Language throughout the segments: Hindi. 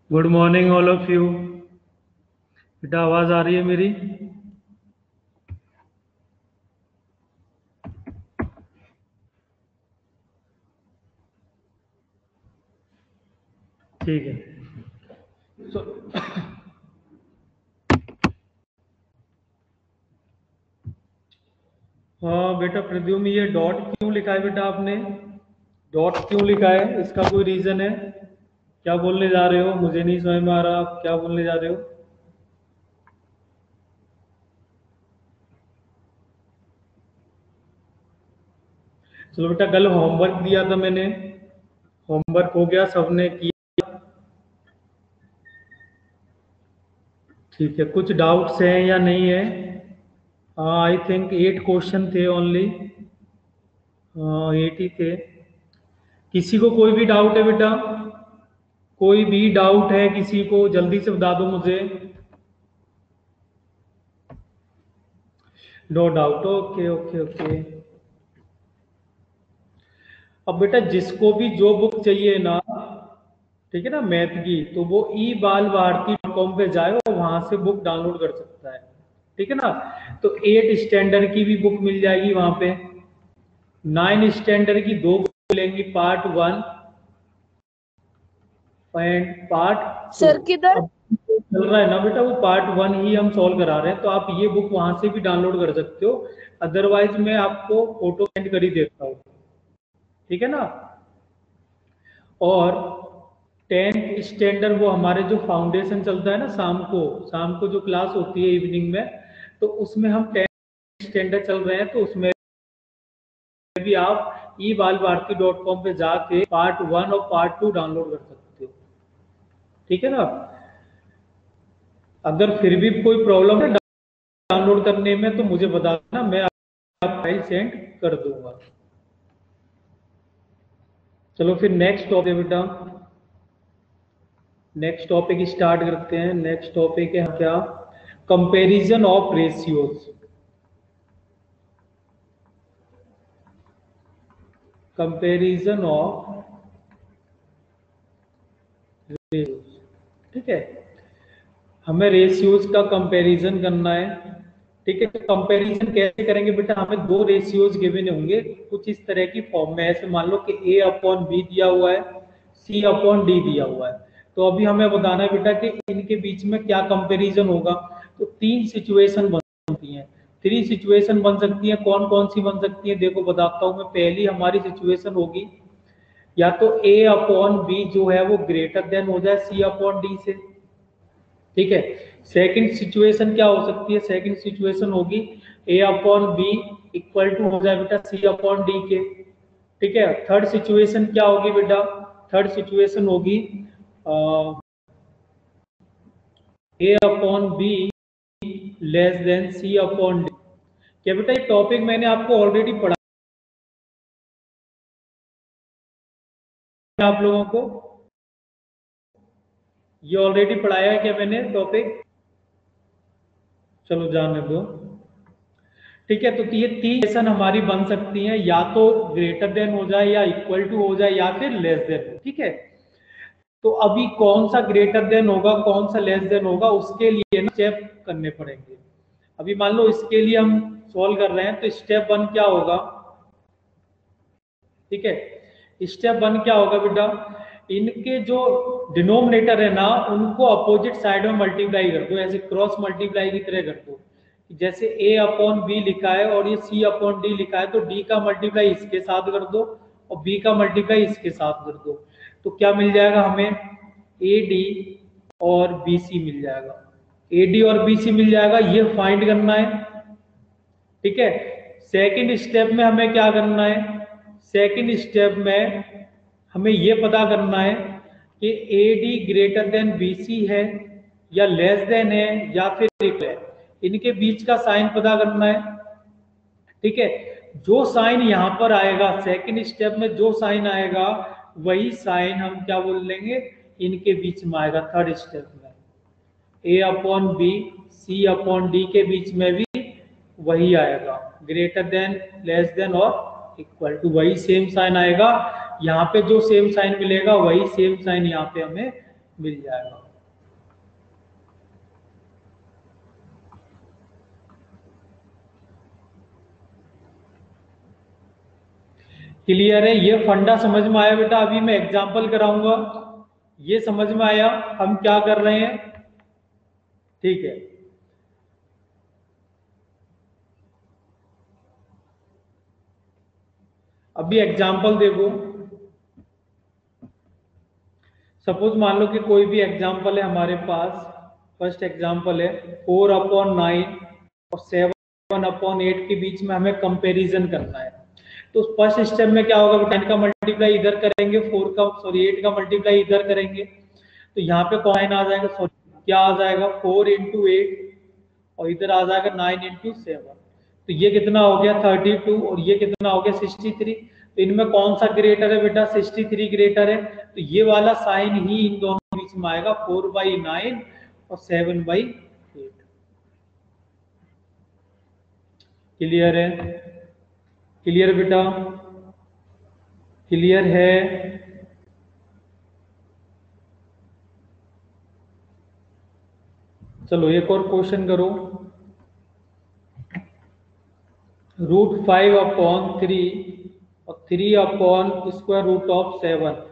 Good morning all of you. बेटा आवाज आ रही है मेरी? ठीक है। So, हाँ बेटा प्रद्युम, ये डॉट क्यों लिखा है बेटा आपने? डॉट क्यों लिखा है? इसका कोई रीजन है? क्या बोलने जा रहे हो? मुझे नहीं समझ में आ रहा आप क्या बोलने जा रहे हो। चलो बेटा, कल होमवर्क दिया था मैंने, होमवर्क हो गया, सबने किया? ठीक है, कुछ डाउट्स हैं या नहीं है? आई थिंक 8 क्वेश्चन थे ओनली। हाँ 8 ही थे। किसी को कोई भी डाउट है बेटा? कोई भी डाउट है किसी को, जल्दी से बता दो मुझे। No doubt, okay okay okay. अब बेटा जिसको भी जो बुक चाहिए ना, ठीक है ना, मैथ की, तो वो ई बाल भारती .com पे जाए और वहां से बुक डाउनलोड कर सकता है। ठीक है ना। तो 8 स्टैंडर्ड की भी बुक मिल जाएगी वहां पे। 9 स्टैंडर्ड की 2 बुक मिलेंगी, पार्ट 1 एंड पार्ट 2। सर किधर? अब चल रहा है ना बेटा, वो पार्ट 1 ही हम सॉल्व करा रहे हैं, तो आप ये बुक वहां से भी डाउनलोड कर सकते हो। अदरवाइज मैं आपको फोटो सेंड कर ही देता हूँ। ठीक है ना। और 10th स्टैंडर्ड, वो हमारे जो फाउंडेशन चलता है ना, शाम को जो क्लास होती है इवनिंग में, तो उसमें हम 10th स्टैंडर्ड चल रहे हैं, तो उसमें भी आप ई बाल भारती .com पे जाके पार्ट 1 और पार्ट 2 डाउनलोड कर सकते हो। ठीक है ना। अगर फिर भी कोई प्रॉब्लम है डाउनलोड करने में तो मुझे बता देना, मैं आप फाइल सेंड कर दूंगा। चलो फिर नेक्स्ट टॉपिक बेटा, नेक्स्ट टॉपिक स्टार्ट करते हैं। नेक्स्ट टॉपिक है क्या? Comparison of ratios. Comparison of ratios. ठीक है, हमें रेशियोज का कंपैरिजन करना है। ठीक है, तो कंपैरिजन कैसे करेंगे बेटा? हमें 2 रेशियोज गिवन होंगे कुछ इस तरह की फॉर्म में। ऐसे मान लो कि ए अपॉन बी दिया हुआ है, सी अपॉन डी दिया हुआ है। तो अभी हमें बताना है बेटा कि इनके बीच में क्या कंपैरिजन होगा। तो 3 सिचुएशन बनती हैं, 3 सिचुएशन बन सकती है। कौन कौन सी बन सकती है देखो बताता हूँ मैं। पहली हमारी सिचुएशन होगी, या तो ए अपॉन बी जो है वो ग्रेटर देन हो जाए सी अपॉन डी से। ठीक है। सेकंड सिचुएशन क्या हो सकती है? सेकंड सिचुएशन होगी A upon B equal to हो जाए बेटा सी अपॉन डी के। ठीक है। थर्ड सिचुएशन क्या होगी बेटा? थर्ड सिचुएशन होगी A upon B less than C upon D. क्या बेटा ये टॉपिक मैंने आपको ऑलरेडी पढ़ा है आप लोगों को? ये ऑलरेडी पढ़ाया है क्या मैंने टॉपिक? चलो जाने दो। ठीक है, तो ये 3 क्वेश्चन हमारी बन सकती हैं, या तो ग्रेटर देन हो जाए या इक्वल टू हो जाए या फिर लेस देन। ठीक है। तो अभी कौन सा ग्रेटर देन होगा कौन सा लेस देन होगा उसके लिए ना स्टेप करने पड़ेंगे। अभी मान लो इसके लिए हम सॉल्व कर रहे हैं, तो स्टेप 1 क्या होगा? ठीक है, स्टेप 1 क्या होगा बेटा? इनके जो डिनोमिनेटर है ना उनको अपोजिट साइड में मल्टीप्लाई कर दो, ऐसे क्रॉस मल्टीप्लाई की तरह कर दो। जैसे ए अपॉन बी लिखा है और ये सी अपॉन डी लिखा है, तो डी का मल्टीप्लाई इसके साथ कर दो और बी का मल्टीप्लाई इसके साथ कर दो। तो क्या मिल जाएगा हमें? ए डी और बी सी मिल जाएगा। ए डी और बी सी मिल जाएगा, ये फाइंड करना है। ठीक है। सेकंड स्टेप में हमें क्या करना है? सेकंड स्टेप में हमें यह पता करना है कि A D greater than B C है या लेस देन है या फिर इक्वल है। इनके बीच का साइन पता करना है। ठीक है। जो साइन यहां पर आएगा सेकंड स्टेप में, जो साइन आएगा वही साइन हम क्या बोल लेंगे, इनके बीच में आएगा थर्ड स्टेप में। A upon B C upon D के बीच में भी वही आएगा, ग्रेटर देन लेस देन और इक्वल टू, वही सेम साइन आएगा। यहाँ पे जो सेम साइन मिलेगा वही सेम साइन यहाँ पे हमें मिल जाएगा। क्लियर है? ये फंडा समझ में आया बेटा? अभी मैं एग्जांपल कराऊंगा, ये समझ में आया हम क्या कर रहे हैं? ठीक है। अभी एग्जांपल देखो, सपोज मान लो कि कोई भी एग्जांपल है हमारे पास। फर्स्ट एग्जांपल है 4/9 और 7/8 के बीच में हमें कंपैरिजन करना है। तो फर्स्ट स्टेप में क्या होगा, 10 का मल्टीप्लाई इधर करेंगे, 8 का मल्टीप्लाई इधर करेंगे, तो यहाँ पे कॉइन आ जाएगा, सॉरी क्या आ जाएगा, 4 × 8 और इधर आ जाएगा 9 × 7। तो ये कितना हो गया 32 और ये कितना हो गया 63। तो इनमें कौन सा ग्रेटर है बेटा, 63 ग्रेटर है। तो ये वाला साइन ही इन दोनों के बीच में आएगा, 4/9 और 7/8। क्लियर है? क्लियर बेटा? क्लियर है? चलो एक और क्वेश्चन करो। √5/3 और 3/√7।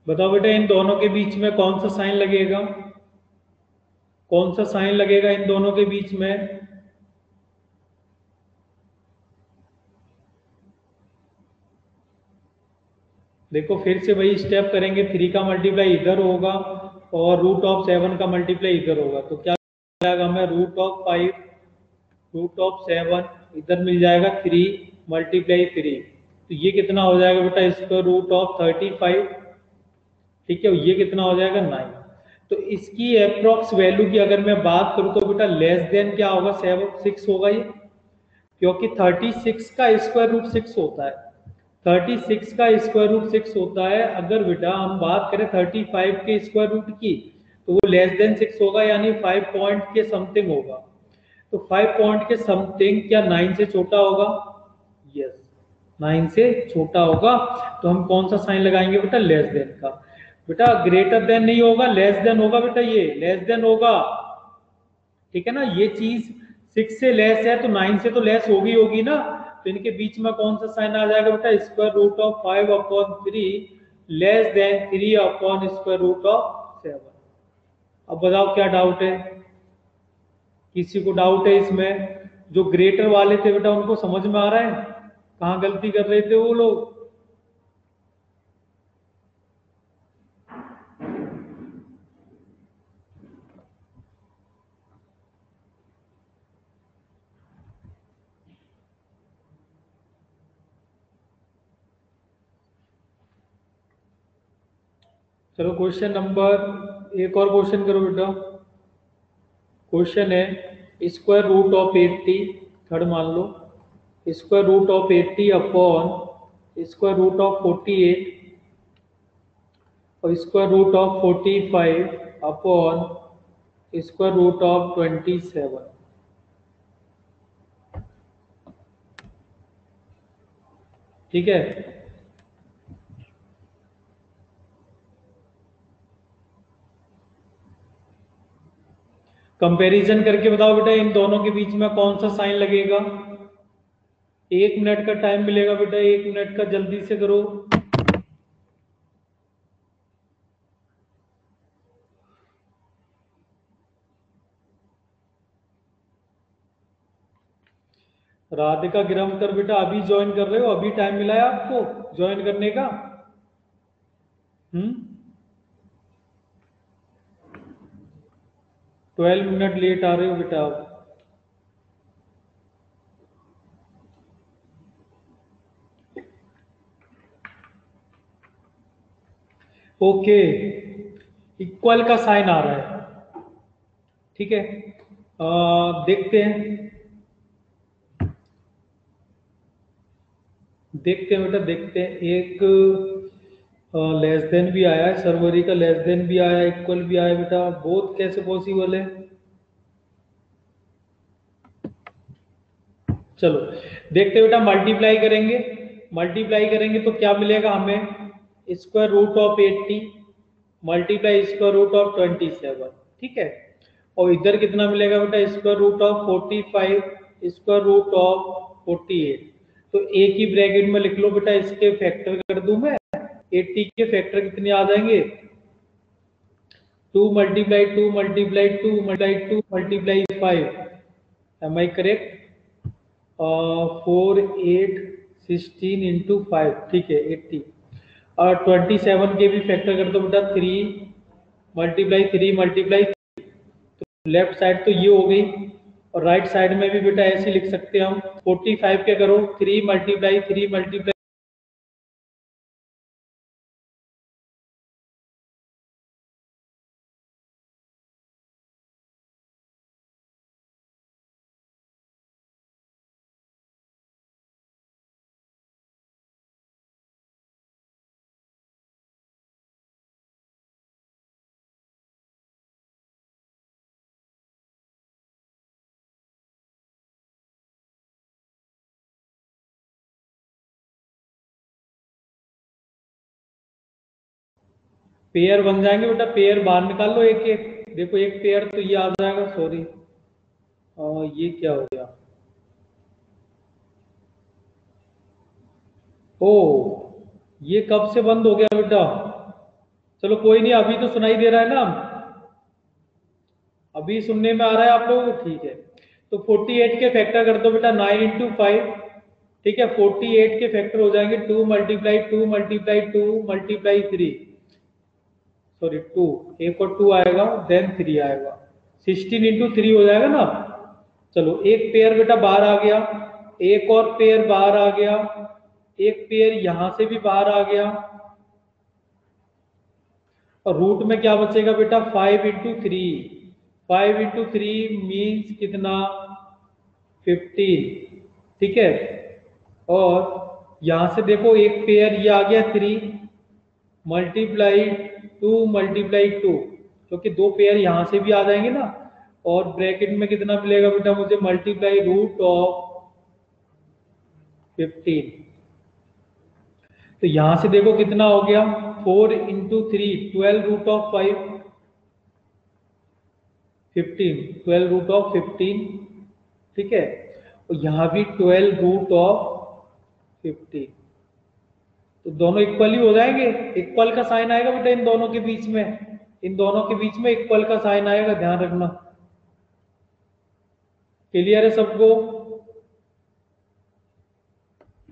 बताओ बेटा इन दोनों के बीच में कौन सा साइन लगेगा? कौन सा साइन लगेगा इन दोनों के बीच में? देखो फिर से वही स्टेप करेंगे, 3 का मल्टीप्लाई इधर होगा और √7 का मल्टीप्लाई इधर होगा। तो क्या जाएगा हमें, √5 √7 इधर मिल जाएगा 3 × 3। तो ये कितना हो जाएगा बेटा, √35। ठीक है, ये कितना हो जाएगा 9। तो इसकी अप्रोक्स वैल्यू की अगर मैं बात करूं तो बेटा लेस देन क्या होगा, 6 होगा ये, क्योंकि 36 का स्क्वायर रूट 6 होता है। 36 का स्क्वायर रूट 6 होता है। अगर बेटा हम बात करें 35 के स्क्वायर रूट की, तो वो लेस देन 6 होगा, यानी 5 पॉइंट के समथिंग होगा। तो 5 पॉइंट के समथिंग क्या 9 से छोटा होगा? यस, 9 से छोटा होगा। तो हम कौन सा साइन लगाएंगे बेटा, लेस देन का। बेटा ग्रेटर देन नहीं होगा, लेस देन होगा बेटा, ये लेस देन होगा। ठीक है ना, ये चीज 6 से लेस है तो 9 से तो लेस होगी ना। तो इनके बीच में कौन सा साइन आ जाएगा बेटा, √5/3 लेस देन 3/√7। अब बताओ क्या डाउट है? किसी को डाउट है इसमें? जो ग्रेटर वाले थे बेटा उनको समझ में आ रहा है कहाँ गलती कर रहे थे वो लोग? चलो क्वेश्चन नंबर, एक और क्वेश्चन करो बेटा। क्वेश्चन है √80, थर्ड मान लो, √80 अपॉन √48 और √45 अपॉन √27। ठीक है, कंपैरिजन करके बताओ बेटा इन दोनों के बीच में कौन सा साइन लगेगा। 1 मिनट का टाइम मिलेगा बेटा, 1 मिनट का, जल्दी से करो। राधिका गिरमकर बेटा अभी ज्वाइन कर रहे हो? अभी टाइम मिला है आपको ज्वाइन करने का? 12 मिनट लेट आ रहे हो बेटा आप। ओके, इक्वल का साइन आ रहा है। ठीक है, देखते हैं। देखते हैं बेटा, देखते हैं। एक लेस देन भी आया है, सर्वरी का लेस देन भी आया, इक्वल भी आया बेटा, बोथ कैसे पॉसिबल है? चलो देखते हैं बेटा, मल्टीप्लाई करेंगे। मल्टीप्लाई करेंगे तो क्या मिलेगा हमें? Square root of 80 multiply square root of 27, ठीक है। और इधर कितना मिलेगा बेटा? Square root of 45 square root of 48। तो एक ही ब्रैकेट में लिख लो बेटा, इसके फैक्टर कर दूं मैं। 80 के फैक्टर कितने आ जाएंगे? 2 multiply 2 multiply 2 multiply 2 multiply 5। Am I correct? 4 8 16 × 5, ठीक है 80। और 27 के भी फैक्टर कर दो बेटा, 3 मल्टीप्लाई 3 मल्टीप्लाई। लेफ्ट साइड तो ये हो गई, और राइट साइड में भी बेटा ऐसे लिख सकते हैं हम। 45 के करो, 3 मल्टीप्लाई 3 मल्टीप्लाई। पेयर बन जाएंगे बेटा, पेयर बाहर निकाल लो एक एक। देखो एक पेयर तो ये आ जाएगा, सॉरी ये क्या हो गया? ओ, ये कब से बंद हो गया बेटा? चलो कोई नहीं, अभी तो सुनाई दे रहा है ना? अभी सुनने में आ रहा है आप लोगों को? ठीक है। तो 48 के फैक्टर कर दो बेटा, 9 × 5, ठीक है। 48 के फैक्टर हो जाएंगे 2 मल्टीप्लाई 2 मल्टीप्लाई 2 मल्टीप्लाई 3, सॉरी 2, एक और 2 आएगा, देन 3 आएगा। 16 × 3 हो जाएगा ना? चलो एक पेयर बेटा बाहर आ गया, एक और पेयर बाहर आ गया, एक पेयर यहां से भी बाहर आ गया। और रूट में क्या बचेगा बेटा? 5 × 3। 5 × 3 मीन्स कितना? 15, ठीक है। और यहां से देखो एक पेयर ये आ गया 3 मल्टीप्लाई 2 मल्टीप्लाई 2, क्योंकि दो पेयर यहां से भी आ जाएंगे ना। और ब्रैकेट में कितना मिलेगा बेटा मुझे? Multiply root of 15। तो यहां से देखो कितना हो गया? 4 × 3 12 रूट ऑफ 5, 15, 12 रूट ऑफ 15, ठीक है। और यहाँ भी 12 रूट ऑफ 15। तो दोनों इक्वल ही हो जाएंगे। इक्वल का साइन आएगा बेटा इन दोनों के बीच में, इन दोनों के बीच में इक्वल का साइन आएगा, ध्यान रखना। क्लियर है सबको?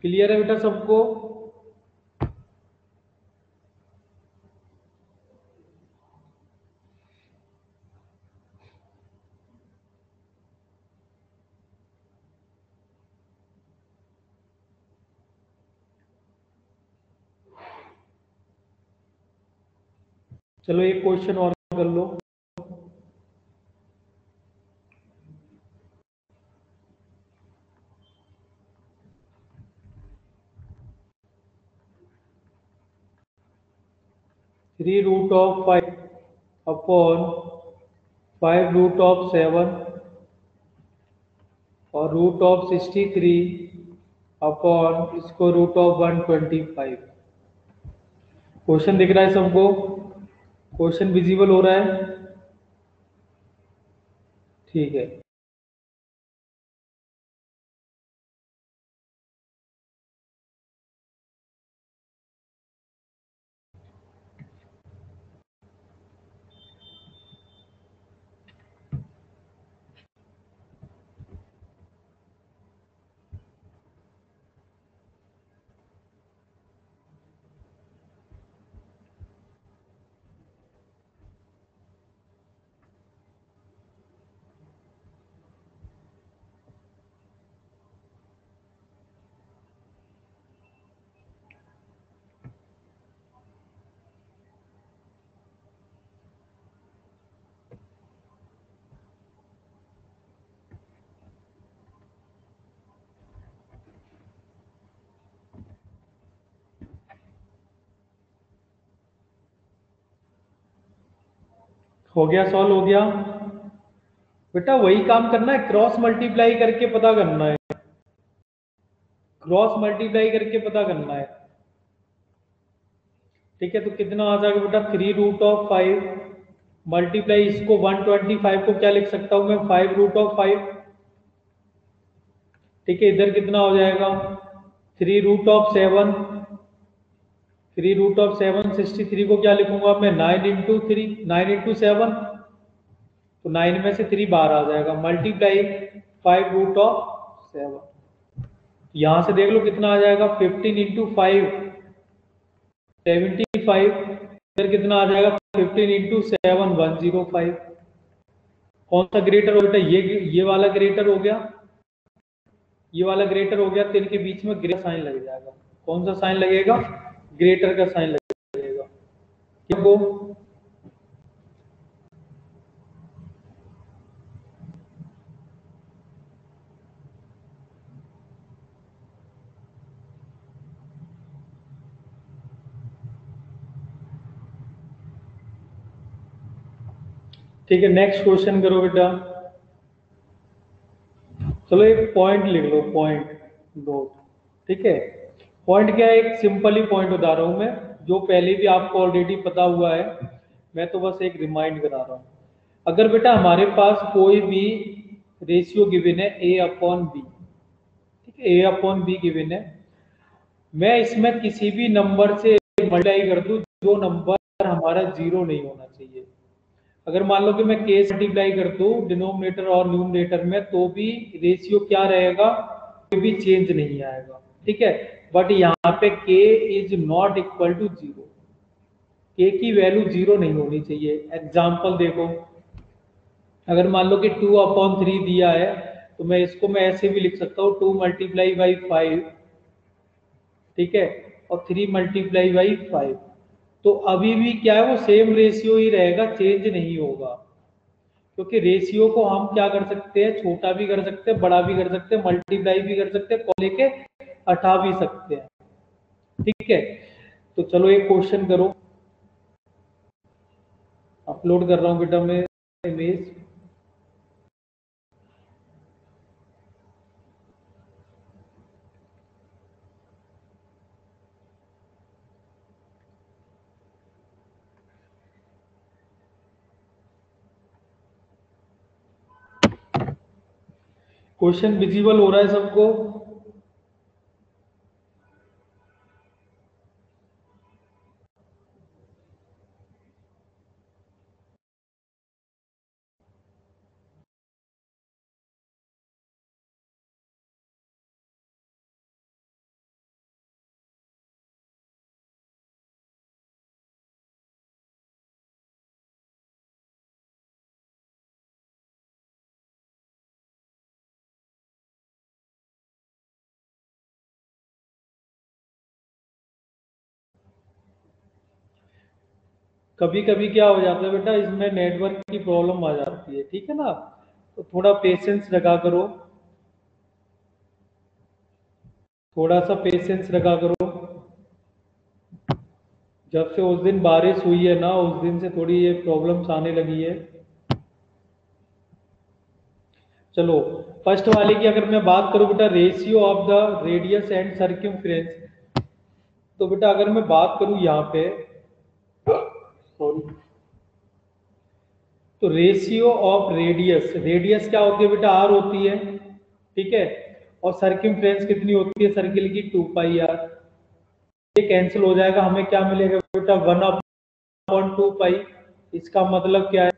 क्लियर है बेटा सबको? चलो एक क्वेश्चन और कर लो। 3 root of 5 upon 5 root of 7 और रूट ऑफ 63 अपॉन इसको रूट ऑफ 125। क्वेश्चन दिख रहा है सबको? क्वेश्चन विजिबल हो रहा है? ठीक है। हो गया, सॉल्व हो गया बेटा। वही काम करना है, क्रॉस मल्टीप्लाई करके पता करना है, क्रॉस मल्टीप्लाई करके पता करना है। ठीक है, तो कितना आ जाएगा बेटा, 3√5 मल्टीप्लाई इसको 125 को क्या लिख सकता हूं मैं, 5√5। ठीक है, इधर कितना हो जाएगा, 3√7, 3√7 63 को क्या लिखूंगा मैं, 9 × 3, 9 × 7, तो 9 में से 3 बाहर आ जाएगा, मल्टीप्लाई 5√7। यहां से देख लो कितना आ जाएगा, 15 × 5 75, इधर कितना आ जाएगा, 15 × 7 105। कौन सा ग्रेटर हो बेटा, ये वाला ग्रेटर हो गया, ये वाला ग्रेटर हो गया, तो इनके बीच में ग्रेटर साइन लग जाएगा। कौन सा साइन लगेगा, ग्रेटर का साइन लगेगा। क्यों, ठीक है, नेक्स्ट क्वेश्चन करो बेटा। चलो एक पॉइंट लिख लो, पॉइंट डॉट। ठीक है, पॉइंट क्या है, एक सिंपल ही पॉइंट बता रहा हूं मैं, जो पहले भी आपको ऑलरेडी पता हुआ है, मैं तो बस एक रिमाइंड करा रहा हूं। अगर बेटा हमारे पास कोई भी रेशियो गिवन है A/B, ठीक है, A/B गिवन है, मैं इसमें किसी भी नंबर से मल्टीप्लाई कर दूं, जो नंबर हमारा जीरो नहीं होना चाहिए। अगर मान लो कि मैं k से मल्टीप्लाई कर दूं डिनोमिनेटर और न्यूमरेटर में, तो भी रेशियो क्या रहेगा, कोई भी चेंज नहीं आएगा। ठीक है, बट यहाँ पे k is not equal to 0, k की वैल्यू 0 नहीं होनी चाहिए। एग्जाम्पल देखो, अगर मान लो कि 2/3 दिया है, तो मैं इसको मैं ऐसे भी लिख सकता हूँ, 2 × 5, ठीक है, और 3 × 5, तो अभी भी क्या है, वो सेम रेशियो ही रहेगा, चेंज नहीं होगा। क्योंकि रेशियो को हम क्या कर सकते हैं, छोटा भी कर सकते हैं, बड़ा भी कर सकते हैं, मल्टीप्लाई भी कर सकते हैं, को लेके हटा भी सकते हैं। ठीक है, तो चलो एक क्वेश्चन करो, अपलोड कर रहा हूं बेटा मैं इमेज। क्वेश्चन विजिबल हो रहा है सबको? कभी कभी क्या हो जाता है बेटा, इसमें नेटवर्क की प्रॉब्लम आ जाती है, ठीक है ना, तो थोड़ा पेशेंस रखा करो, थोड़ा सा पेशेंस रखा करो। जब से उस दिन बारिश हुई है ना, उस दिन से थोड़ी ये प्रॉब्लम्स आने लगी है। चलो, फर्स्ट वाले की अगर मैं बात करूं बेटा, ratio of the radius and circumference, तो बेटा अगर मैं बात करूं यहाँ पे, सॉरी, तो रेशियो ऑफ रेडियस, रेडियस क्या होती है बेटा, r होती है, ठीक है, और सर्कमफ्रेंस कितनी होती है सर्किल की, 2πr। ये कैंसिल हो जाएगा, हमें क्या मिलेगा बेटा, 1/2π। इसका मतलब क्या है,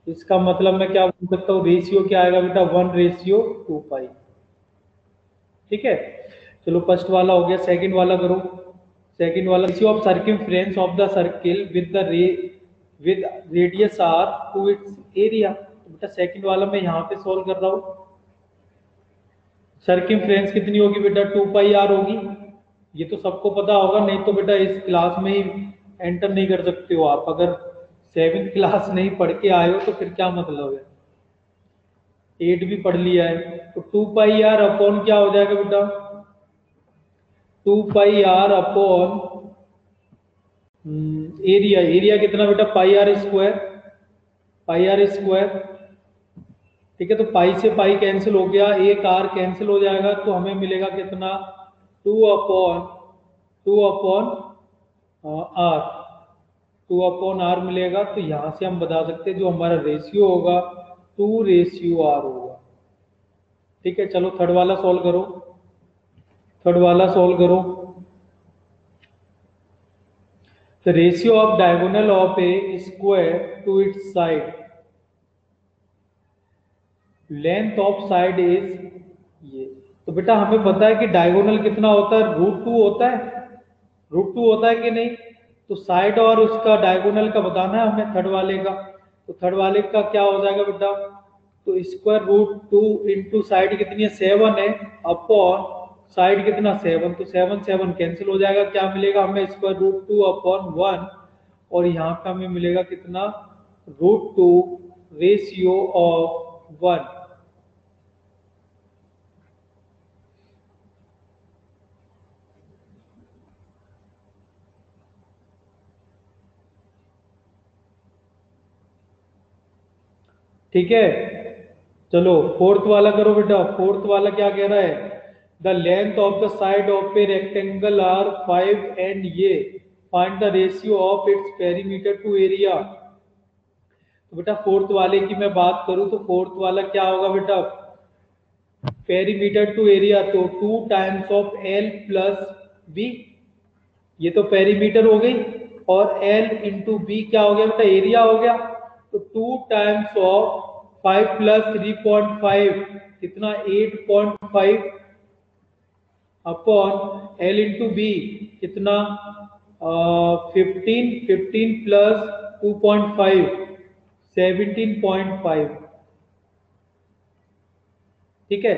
इसका मतलब मैं क्या बोल सकता हूँ, रेशियो क्या आएगा बेटा, 1/2π। ठीक है, चलो फर्स्ट वाला हो गया, सेकंड वाला करो। सेकंड वाला, ratio of circumference of the circle with the with radius r to its area. तो बेटा सेकंड वाला मैं यहाँ पे सॉल्व कर रहा हूँ। सर्कमफ्रेंस कितनी होगी बेटा, 2πr होगी, ये तो सबको पता होगा, नहीं तो बेटा इस क्लास में ही एंटर नहीं कर सकते हो आप। अगर 7th क्लास नहीं पढ़ के आए हो तो फिर क्या मतलब है, 8 भी पढ़ लिया है, तो 2πr अपॉन क्या हो जाएगा बेटा, 2πr अपॉन एरिया, एरिया कितना बेटा, πr square, pi are square. ठीक है, तो पाई से पाई कैंसिल हो गया, एक आर कैंसिल हो जाएगा, तो हमें मिलेगा कितना, 2 अपॉन आर, 2 अपॉन आर मिलेगा। तो यहां से हम बता सकते हैं जो हमारा रेशियो होगा 2:r होगा। ठीक है, चलो थर्ड वाला सॉल्व करो, थर्ड वाला सॉल्व करो। The ratio of diagonal of a square to its side, length of side is ये। तो बेटा हमें पता है कि डायगोनल कितना होता है, √2 होता है, √2 होता है कि नहीं। तो साइड और उसका डायगोनल का बताना है हमें, थर्ड वाले का। तो थर्ड वाले का क्या हो जाएगा बेटा, तो स्क्वायर √2 इंटू साइड कितनी है 7 है, अपॉन साइड कितना 7, तो 7 7 कैंसिल हो जाएगा, क्या मिलेगा हमें √2/1, और यहाँ पे हमें मिलेगा कितना, √2/1। ठीक है, चलो फोर्थ वाला करो बेटा। फोर्थ वाला क्या कह रहा है, the length of the side of a rectangle are 5 and ये find the ratio of its perimeter to area. तो बेटा फोर्थ वाले की मैं बात करूं तो फोर्थ वाला क्या होगा बेटा, पेरीमीटर टू एरिया, तो 2 times of L plus B, ये तो पेरीमीटर हो गई, और एल इंटू बी क्या हो गया बेटा, एरिया हो गया। तो 2 टाइम्स ऑफ 5 प्लस 3.5 कितना 8.5, अपॉन एल इंटू बी कितना 15, 15 प्लस 2.5 17.5। ठीक है,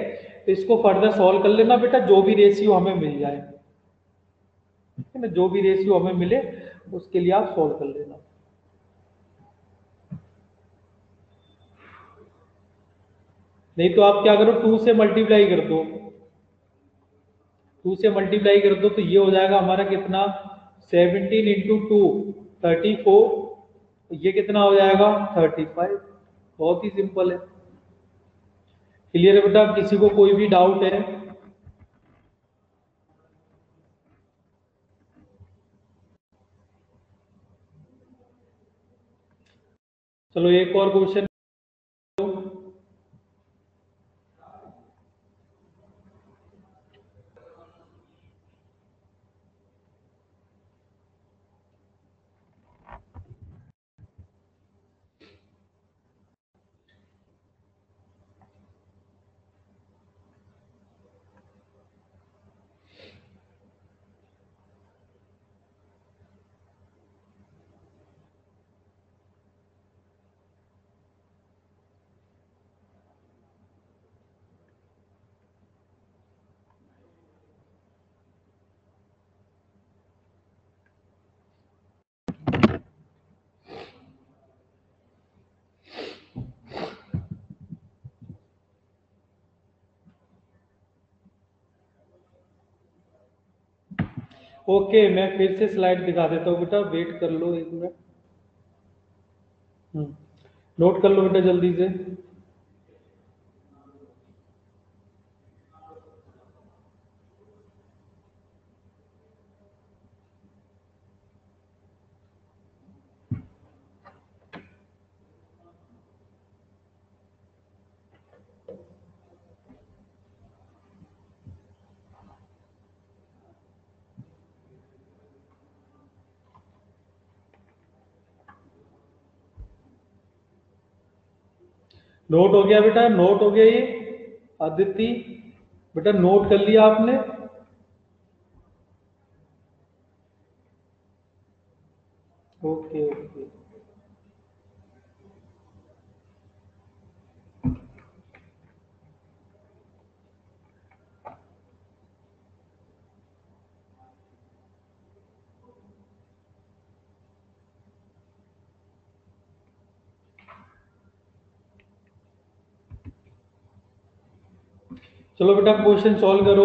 तो इसको फर्दर सॉल्व कर लेना बेटा, जो भी रेशियो हमें मिल जाए, ठीक है ना, जो भी रेशियो हमें मिले उसके लिए आप सॉल्व कर लेना। नहीं तो आप क्या करो, 2 से मल्टीप्लाई कर दो, 2 से मल्टीप्लाई कर दो, तो ये हो जाएगा हमारा कितना 17 इंटू 2 34, ये कितना हो जाएगा 35। बहुत ही सिंपल है। क्लियर है बेटा, किसी को कोई भी डाउट है। चलो एक और क्वेश्चन। ओके, मैं फिर से स्लाइड दिखा देता हूँ बेटा, वेट कर लो एक मिनट। नोट कर लो बेटा जल्दी से। नोट हो गया बेटा, नोट हो गया ये आदित्य, बेटा नोट कर लिया आपने। ओके ओके, चलो बेटा क्वेश्चन सॉल्व करो।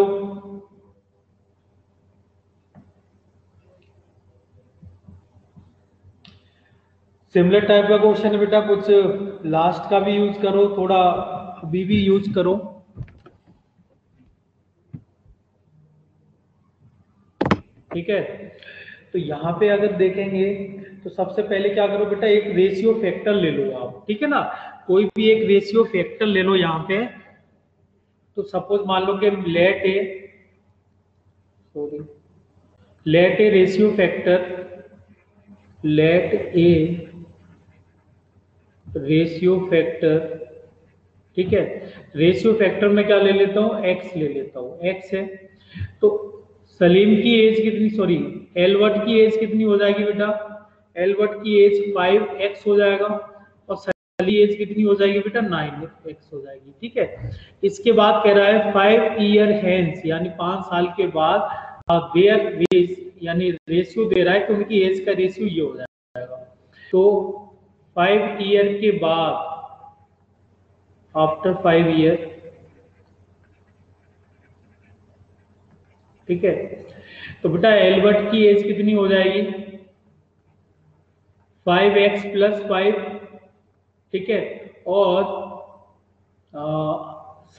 सिमिलर टाइप का क्वेश्चन है बेटा, कुछ लास्ट का भी यूज करो, थोड़ा अभी भी यूज करो। ठीक है, तो यहाँ पे अगर देखेंगे तो सबसे पहले क्या करो बेटा, एक रेशियो फैक्टर ले लो आप। ठीक है ना, कोई भी एक रेशियो फैक्टर ले लो यहाँ पे। तो सपोज मान लो कि let a, sorry, let a ratio factor, let a ratio factor. ठीक है, रेशियो फैक्टर में क्या ले लेता हूँ, एक्स ले लेता हूँ, एक्स है। तो सलीम की एज कितनी, सॉरी, एलवर्ट की एज कितनी हो जाएगी बेटा, एलवर्ट की एज 5x हो जाएगा, और सलीम की एज कितनी हो जाएगी बेटा, 9x हो जाएगी। ठीक है, इसके बाद कह रहा है 5 ईयर हैंस, यानी 5 साल के बाद देयर एज, यानी रेशियो दे रहा है कि उनकी एज का रेशियो ये हो जाएगा। तो 5 ईयर के बाद, आफ्टर 5 ईयर, ठीक है, तो बेटा एल्बर्ट की एज कितनी हो जाएगी, 5x प्लस 5। ठीक है, और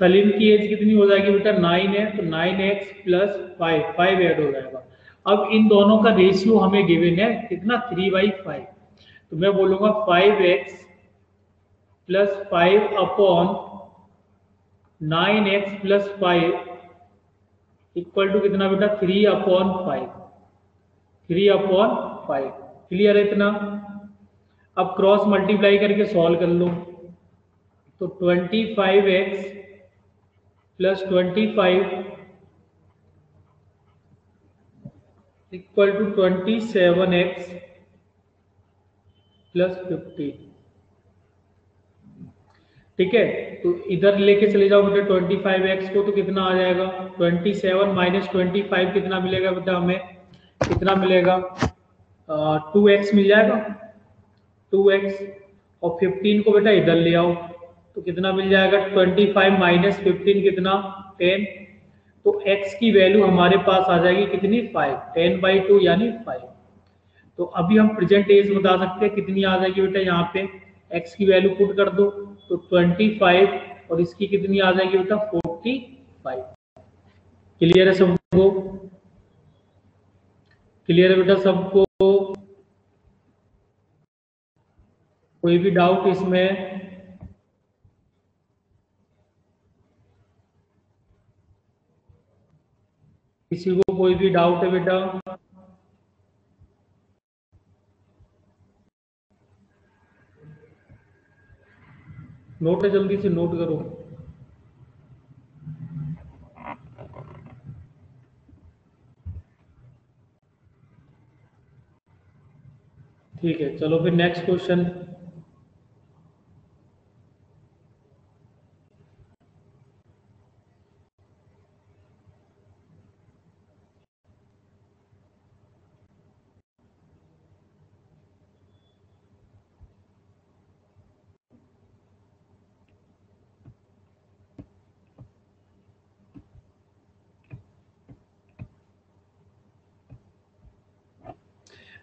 सलीम की एज कितनी हो जाएगी बेटा, 9 है, तो 9x प्लस 5 ऐड हो जाएगा। अब इन दोनों का रेशियो हमें गिवन है कितना, 3/5। तो मैं बोलूंगा 5x plus 5 upon 9x plus 5 equal to कितना बेटा, 3/5, 3/5। क्लियर है इतना। अब क्रॉस मल्टीप्लाई करके सॉल्व कर लो। तो 25x plus 25 equal to 27x plus 15। ठीक है, तो इधर लेके चले जाओ बेटा 25x को, तो कितना आ जाएगा, 27 माइनस 25 कितना मिलेगा बेटा हमें, कितना मिलेगा, 2x मिल जाएगा, 2x। और 15 को बेटा इधर ले आओ, तो कितना मिल जाएगा, 25 माइनस 15 कितना, 10। तो x की वैल्यू हमारे पास आ जाएगी कितनी, 5, 10/2 यानी 5। तो अभी हम प्रेजेंट एज बता सकते हैं कितनी आ जाएगी बेटा, यहाँ पे x की वैल्यू पुट कर दो, तो 25, और इसकी कितनी आ जाएगी बेटा, 45। क्लियर है सबको, क्लियर है बेटा सबको, कोई भी डाउट इसमें, किसी को कोई भी डाउट है बेटा, नोट है, जल्दी से नोट करो। ठीक है, चलो फिर नेक्स्ट क्वेश्चन।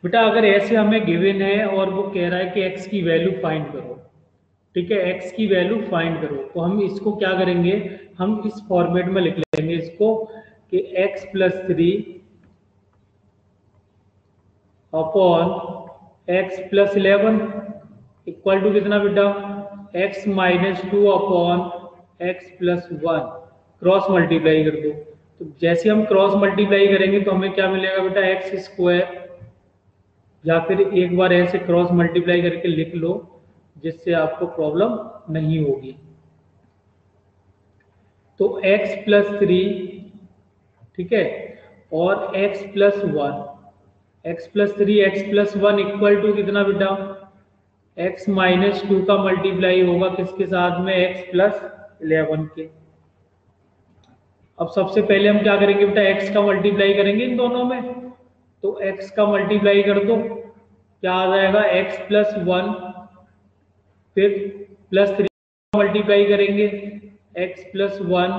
बेटा अगर ऐसे हमें गिवन है और वो कह रहा है कि x की वैल्यू फाइंड करो, ठीक है, x की वैल्यू फाइंड करो, तो हम इसको क्या करेंगे, हम इस फॉर्मेट में लिख लेंगे इसको कि x plus 3 upon x plus 11 equal to कितना बेटा, x minus 2 upon x plus 1। Cross multiply कर दो, तो जैसे हम क्रॉस मल्टीप्लाई करेंगे तो हमें क्या मिलेगा बेटा, एक्स स्क्वायर, या फिर एक बार ऐसे क्रॉस मल्टीप्लाई करके लिख लो जिससे आपको प्रॉब्लम नहीं होगी। तो x प्लस 3, ठीक है, और x plus 1, x plus 3 x plus 1 equal to कितना बेटा, x माइनस 2 का मल्टीप्लाई होगा किसके साथ में, x प्लस 11 के। अब सबसे पहले हम क्या करेंगे बेटा, x का मल्टीप्लाई करेंगे इन दोनों में, तो x का मल्टीप्लाई कर दो, क्या आ जाएगा, x प्लस 1, फिर प्लस 3 मल्टीप्लाई करेंगे, x प्लस 1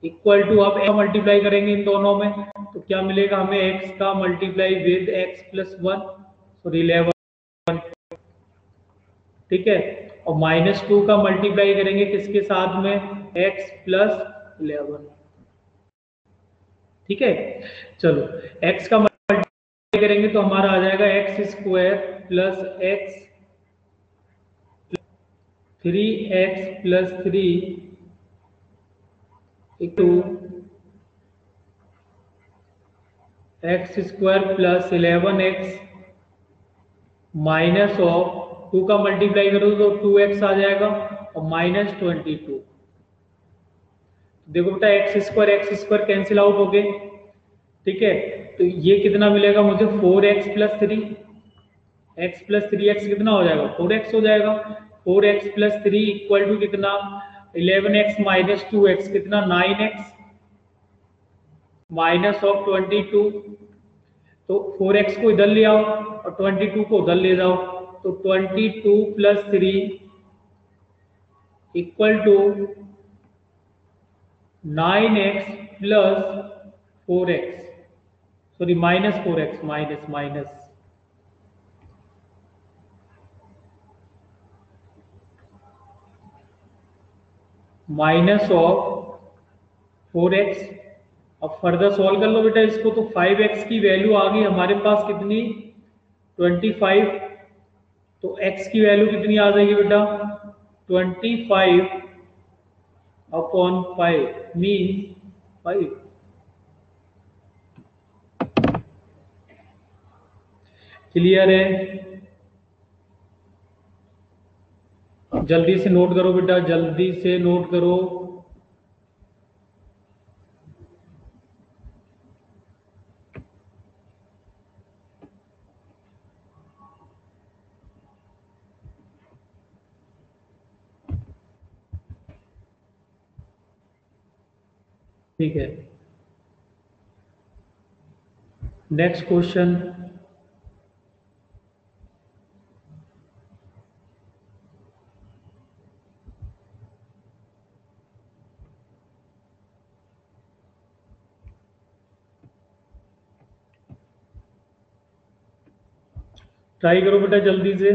इक्वल टू, अब x मल्टीप्लाई करेंगे इन दोनों में, तो क्या मिलेगा हमें, x का multiply with x plus 1, sorry 11 ठीक है, और -2 का मल्टीप्लाई करेंगे किसके साथ में, x प्लस 11। ठीक है, चलो x का मल्टीप्लाई करेंगे तो हमारा आ जाएगा x square plus x 3x+3 to x² plus 11x minus of 2 का मल्टीप्लाई करो तो 2x आ जाएगा और -22। देखो बेटा x² कैंसिल आउट हो गए। ठीक है, तो ये कितना मिलेगा मुझे, 4x+3, x+3x कितना हो जाएगा, 4x हो जाएगा। 4x+3 इक्वल टू कितना, 11x माइनस 2x कितना, 9x माइनस ऑफ 22। तो 4x को इधर ले आओ और 22 को उधर ले जाओ, तो 22+3 equal to 9x plus 4x, sorry -4x, minus minus of 4x। अब फर्दर सॉल्व कर लो बेटा इसको, तो 5x की वैल्यू आ गई हमारे पास कितनी, 25। तो x की वैल्यू कितनी आ जाएगी बेटा, 25/5 मीन 5। क्लियर है, जल्दी से नोट करो बेटा, जल्दी से नोट करो। ठीक है, नेक्स्ट क्वेश्चन। ट्राई करो बेटा जल्दी से।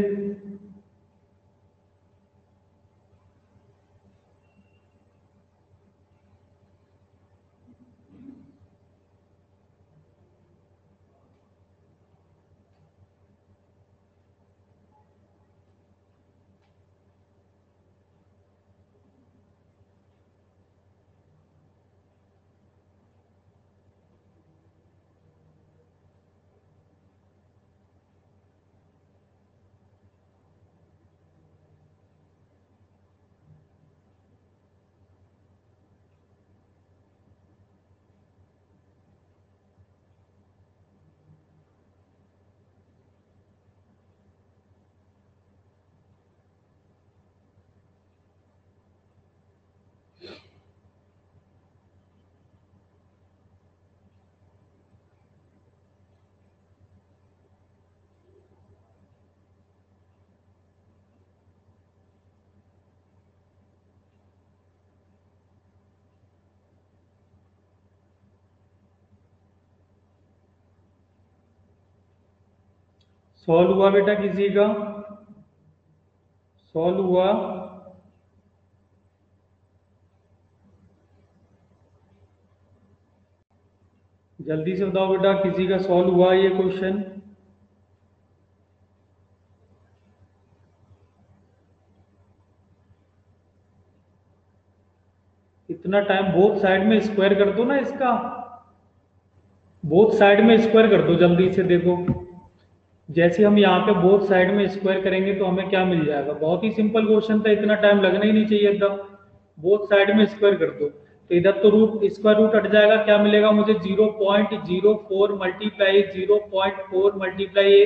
सॉल्व हुआ बेटा किसी का, सॉल्व हुआ, जल्दी से बताओ बेटा किसी का सॉल्व हुआ ये क्वेश्चन। इतना टाइम, बोथ साइड में स्क्वायर कर दो ना इसका, बोथ साइड में स्क्वायर कर दो जल्दी से। देखो जैसे हम यहाँ पे बोथ साइड में स्क्वायर करेंगे तो हमें क्या मिल जाएगा, बहुत ही सिंपल क्वेश्चन था, इतना टाइम लगना ही नहीं चाहिए था। बोथ साइड में स्क्वायर कर दो तो इधर तो रूट, स्क्वायर रूट हट जाएगा, क्या मिलेगा मुझे, 0.04 मल्टीप्लाई 0.4 मल्टीप्लाई ए।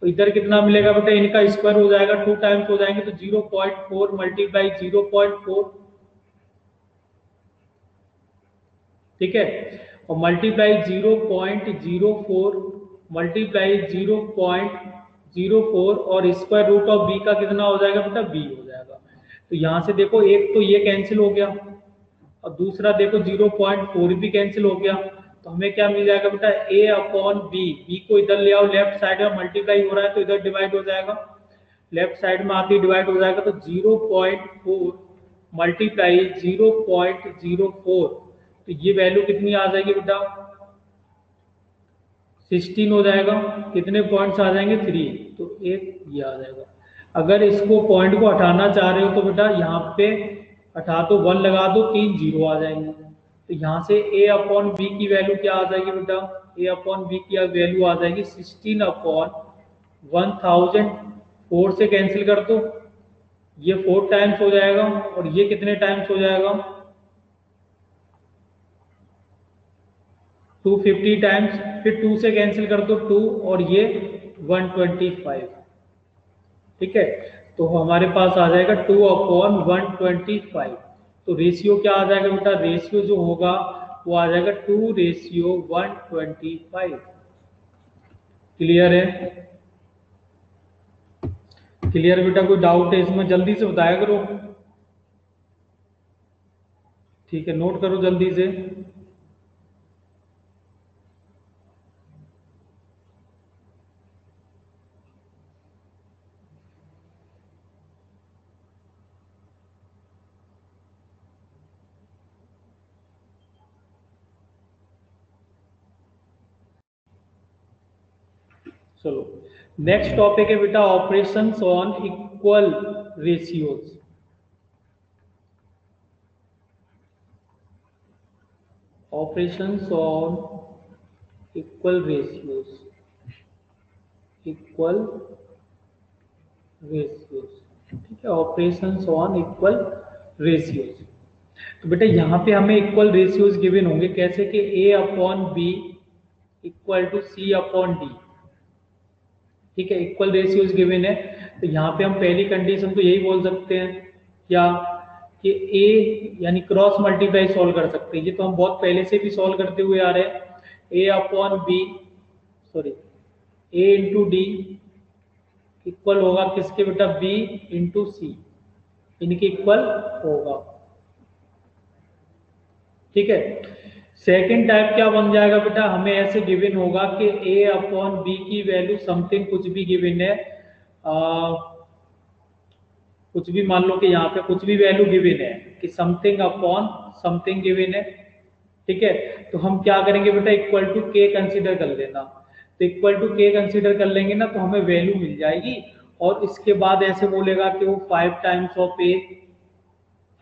तो इधर कितना मिलेगा बेटा, इनका स्क्वायर हो जाएगा, 2 टाइम्स हो जाएंगे तो 0.4 मल्टीप्लाई 0.4। ठीक है, और मल्टीप्लाई 0.04 मल्टीप्लाई 0.04 और स्क्वायर रूट ऑफ बी का कितना हो जाएगा बेटा, बी हो जाएगा। तो यहां से देखो एक तो ये कैंसिल हो गया और दूसरा देखो 0.4 भी कैंसिल हो गया, तो हमें क्या मिल जाएगा बेटा, a अपॉन बी। बी को इधर ले आओ, लेफ्ट साइड में मल्टीप्लाई हो रहा है तो इधर डिवाइड हो जाएगा, लेफ्ट साइड में आती डिवाइड हो जाएगा, तो 0.4 मल्टीप्लाई 0.04, तो ये वैल्यू कितनी आ जाएगी बेटा, 16 हो जाएगा। कितने पॉइंट्स आ जाएंगे, 3, तो एक ये आ जाएगा। अगर इसको पॉइंट को हटाना चाह रहे हो तो बेटा यहाँ पे हटा दो, 1 लगा दो, 3 0 आ जाएंगे। तो यहाँ से a अपॉन बी की वैल्यू क्या आ जाएगी बेटा, a अपॉन बी की वैल्यू आ जाएगी 16 अपॉन 1000, 4 से कैंसिल कर दो, ये 4 टाइम्स हो जाएगा, और ये कितने टाइम्स हो जाएगा, 250 टाइम्स, फिर 2 से कैंसिल कर दो 2, और ये 125। ठीक है, तो हमारे पास आ जाएगा 2 अपॉन 125। तो रेशियो क्या आ जाएगा बेटा, रेशियो जो होगा वो आ जाएगा 2:125। क्लियर है, क्लियर बेटा, कोई डाउट है इसमें जल्दी से बताया करो। ठीक है, नोट करो जल्दी से। चलो, नेक्स्ट टॉपिक है बेटा operations on equal ratios. Operations on equal ratios, equal ratios. ठीक है, ऑपरेशंस ऑन इक्वल रेशियोज। तो बेटा यहाँ पे हमें इक्वल रेशियोज गिवन होंगे कैसे, कि a upon B equal to C upon D. ठीक है, इक्वल रेशियोज गिवन है, तो यहाँ पे हम पहली कंडीशन तो यही बोल सकते हैं क्या, कि a यानी क्रॉस मल्टीप्लाई सॉल्व कर सकते हैं। ये तो हम बहुत पहले से भी सॉल्व करते हुए आ रहे हैं। a upon B, sorry, a into D equal होगा किसके बेटा, b इंटू सी, इनके इक्वल होगा। ठीक है, सेकंड टाइप क्या बन जाएगा बेटा, हमें ऐसे गिवन होगा कि a अपॉन बी की वैल्यू समथिंग कुछ भी गिवन है, कुछ भी मान लो कि यहाँ पे कुछ भी वैल्यू गिवन है कि समथिंग अपॉन समथिंग गिवन है। ठीक है, तो हम क्या करेंगे बेटा, इक्वल टू के कंसीडर कर लेना। तो इक्वल टू के कंसीडर कर लेंगे ना, तो हमें वैल्यू मिल जाएगी, और इसके बाद ऐसे बोलेगा कि वो 5 times of A,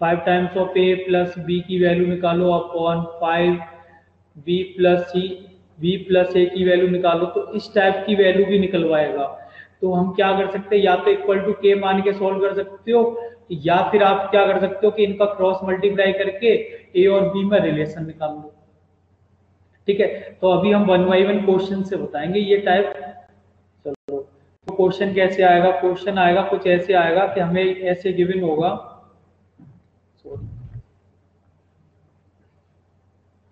5 times of A plus B की वैल्यू निकालो upon 5 B plus C, B plus A की वैल्यू निकालो। तो इस टाइप की वैल्यू भी निकलवाएगा। तो हम क्या कर सकते हैं, या तो इक्वल टू के मान के सॉल्व कर सकते हो, या फिर आप क्या कर सकते हो कि इनका क्रॉस मल्टीप्लाई करके ए और बी में रिलेशन निकाल लो। ठीक है, तो अभी हम 1 बाई 1 क्वेश्चन से बताएंगे ये टाइप। चलो, तो क्वेश्चन कैसे आएगा, क्वेश्चन आएगा कुछ ऐसे आएगा कि हमें ऐसे गिवन होगा,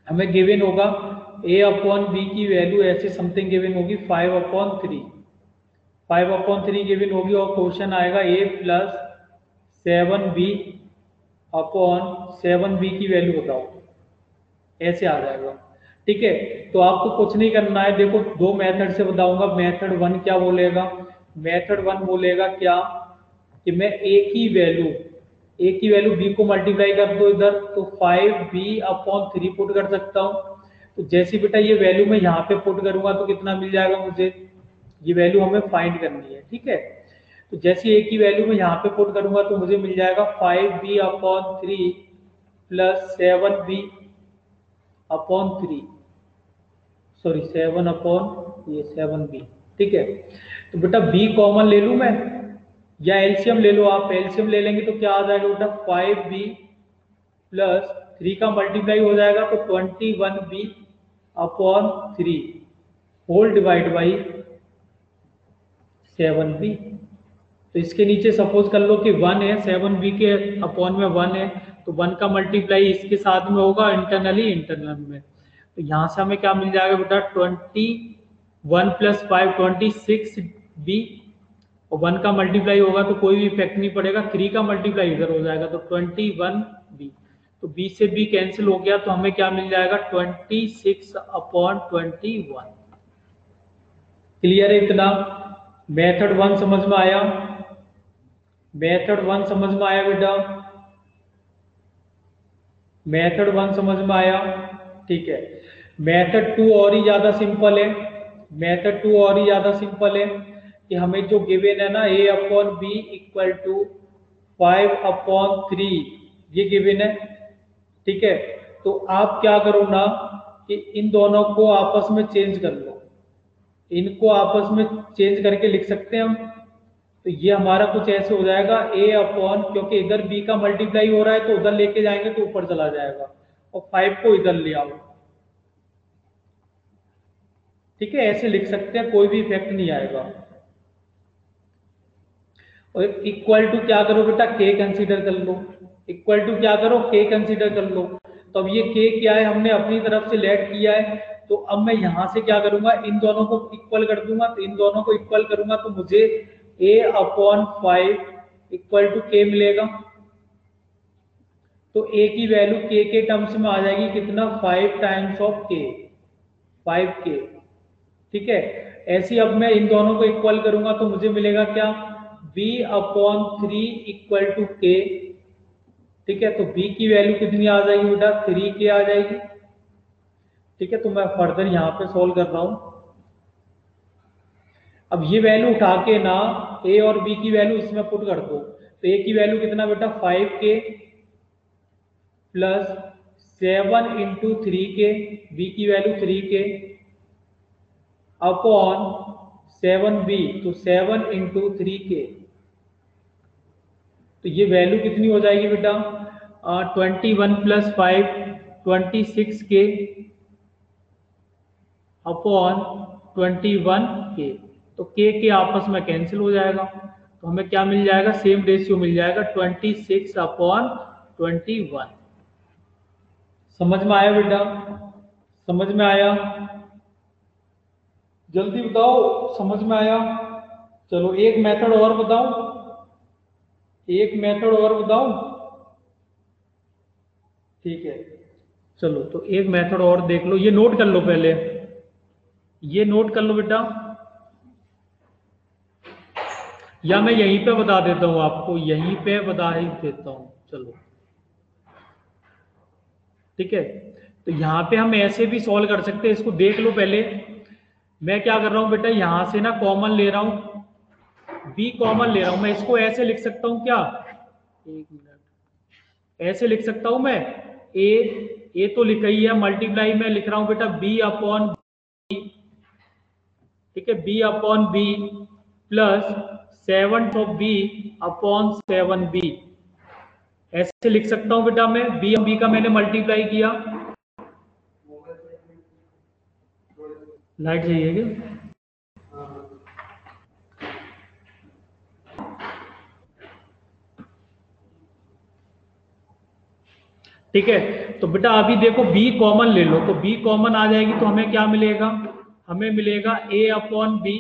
हमें गिवन होगा a अपॉन बी की वैल्यू ऐसे समथिंग गिवन होगी 5 अपॉन 3, 5 अपॉन 3 गिवन होगी, और क्वेश्चन आएगा a plus 7b upon 7b की वैल्यू बताओ, ऐसे आ जाएगा। ठीक है, तो आपको कुछ नहीं करना है, देखो दो मेथड से बताऊंगा। मेथड 1 क्या बोलेगा, मेथड 1 बोलेगा क्या, कि मैं ए की वैल्यू बी को मल्टीप्लाई कर दो इधर, तो 5b अपॉन 3 पुट कर सकता हूँ। तो जैसे बेटा ये वैल्यू मैं यहाँ पे पुट करूंगा तो कितना मिल जाएगा मुझे, ये वैल्यू हमें फाइंड करनी है। ठीक है, तो जैसे ए की वैल्यू मैं यहाँ पे पुट करूंगा तो मुझे मिल जाएगा 5b upon 3 plus 7b upon 3, sorry 7 upon ये 7b। ठीक है, तो बेटा b कॉमन ले लूं मैं, या एलसीएम ले लो आप, एलसीएम ले लेंगे तो क्या आ जाएगा बेटा, 5b प्लस 3 का मल्टीप्लाई हो जाएगा तो 21b upon 3 whole divide by 7b। तो इसके नीचे सपोज कर लो कि 1 है, 7b के अपॉन में 1 है, तो 1 का मल्टीप्लाई इसके साथ में होगा इंटरनल में। तो यहाँ से हमें क्या मिल जाएगा बेटा, 21 प्लस 5 26b, और 1 का मल्टीप्लाई होगा तो कोई भी इफेक्ट नहीं पड़ेगा, 3 का मल्टीप्लाई इधर हो जाएगा तो 21b, तो b से b कैंसिल हो गया, तो हमें क्या मिल जाएगा 26 अपॉन 21। क्लियर है इतना, मेथड 1 समझ में आया। मेथड वन समझ में आया बेटा? मेथड वन समझ में आया? ठीक है। मेथड टू और ही ज्यादा सिंपल है। मेथड टू और ही ज्यादा सिंपल है कि हमें जो गिवन है ना ए अपॉन बी इक्वल टू 5/3, ये गिवन है। ठीक है। तो आप क्या करो ना कि इन दोनों को आपस में चेंज कर लो, इनको आपस में चेंज करके लिख सकते हैं हम। तो ये हमारा कुछ ऐसे हो जाएगा ए अपॉन, क्योंकि इधर बी का मल्टीप्लाई हो रहा है तो उधर लेके जाएंगे तो ऊपर चला जाएगा, और 5 को इधर ले आओ। ठीक है, ऐसे लिख सकते हैं, कोई भी इफेक्ट नहीं आएगा। और इक्वल टू क्या करो बेटा, के कंसीडर कर लो। इक्वल टू क्या करो, के कंसीडर कर लो। तो अब ये के क्या है, हमने अपनी तरफ से लेट किया है। तो अब मैं यहां से क्या करूंगा, इन दोनों को इक्वल कर दूंगा। तो इन दोनों को इक्वल करूंगा तो मुझे ए अपॉन 5 इक्वल टू के मिलेगा। तो ए की वैल्यू के टर्म्स में आ जाएगी कितना, 5 टाइम्स ऑफ के, 5 के। ठीक है। ऐसे ही अब मैं इन दोनों को इक्वल करूंगा तो मुझे मिलेगा क्या, b अपॉन 3 इक्वल टू के। ठीक है, तो b की वैल्यू कितनी आ जाएगी बेटा, 3 के आ जाएगी। ठीक है, तो मैं फर्दर यहाँ पे सोल्व कर रहा हूँ। अब ये वैल्यू उठा के ना a और b की वैल्यू इसमें पुट कर दो। तो a की वैल्यू कितना बेटा, 5 के प्लस 7 × 3 के, b की वैल्यू 3 के अपॉन 7b, तो 7 × 3 के। तो ये वैल्यू कितनी हो जाएगी बेटा, 21 + 5 26 के अपॉन 21 के। तो के आपस में कैंसिल हो जाएगा, तो हमें क्या मिल जाएगा, सेम रेशियो मिल जाएगा 26/21। समझ में आया बेटा? समझ में आया? जल्दी बताओ, समझ में आया? चलो एक मेथड और बताऊं, एक मेथड और बताऊं। ठीक है, चलो तो एक मेथड और देख लो, ये नोट कर लो पहले, ये नोट कर लो बेटा, या मैं यहीं पे बता देता हूं आपको, यहीं पे बता ही देता हूं। चलो ठीक है, तो यहाँ पे हम ऐसे भी सॉल्व कर सकते हैं, इसको देख लो पहले। मैं क्या कर रहा हूं बेटा, यहां से ना कॉमन ले रहा हूं, बी कॉमन ले रहा हूं। मैं इसको ऐसे लिख सकता हूं क्या, एक मिनट, ऐसे लिख सकता हूं मैं, ए तो लिखा ही है, मल्टीप्लाई में लिख रहा हूं बेटा बी अपॉन, ठीक है, B upon B plus 7 B upon 7b, ऐसे लिख सकता हूं बेटा मैं। बी और बी का मैंने मल्टीप्लाई किया, लाइट चाहिए क्या? ठीक है, तो बेटा अभी देखो b कॉमन ले लो, तो b कॉमन आ जाएगी तो हमें क्या मिलेगा, हमें मिलेगा a अपॉन बी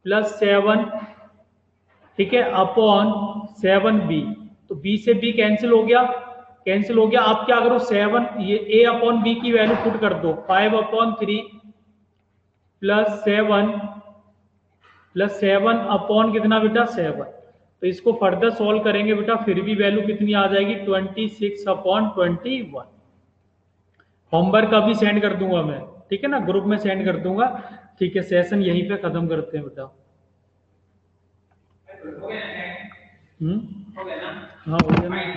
प्लस 7, ठीक है, अपॉन 7b। तो b से b कैंसिल हो गया, कैंसिल हो गया। आप क्या करो, 7, ये a अपॉन b की वैल्यू पुट कर दो, 5/3 प्लस 7 अपॉन कितना बेटा, 7। तो इसको फर्दर सॉल्व करेंगे बेटा, फिर भी वैल्यू कितनी आ जाएगी, 26/21। होमवर्क अभी सेंड कर दूंगा मैं, ठीक है ना, ग्रुप में सेंड कर दूंगा। ठीक है, सेशन यहीं पे खत्म करते हैं बेटा। हो गया ना? हाँ हो गया ना।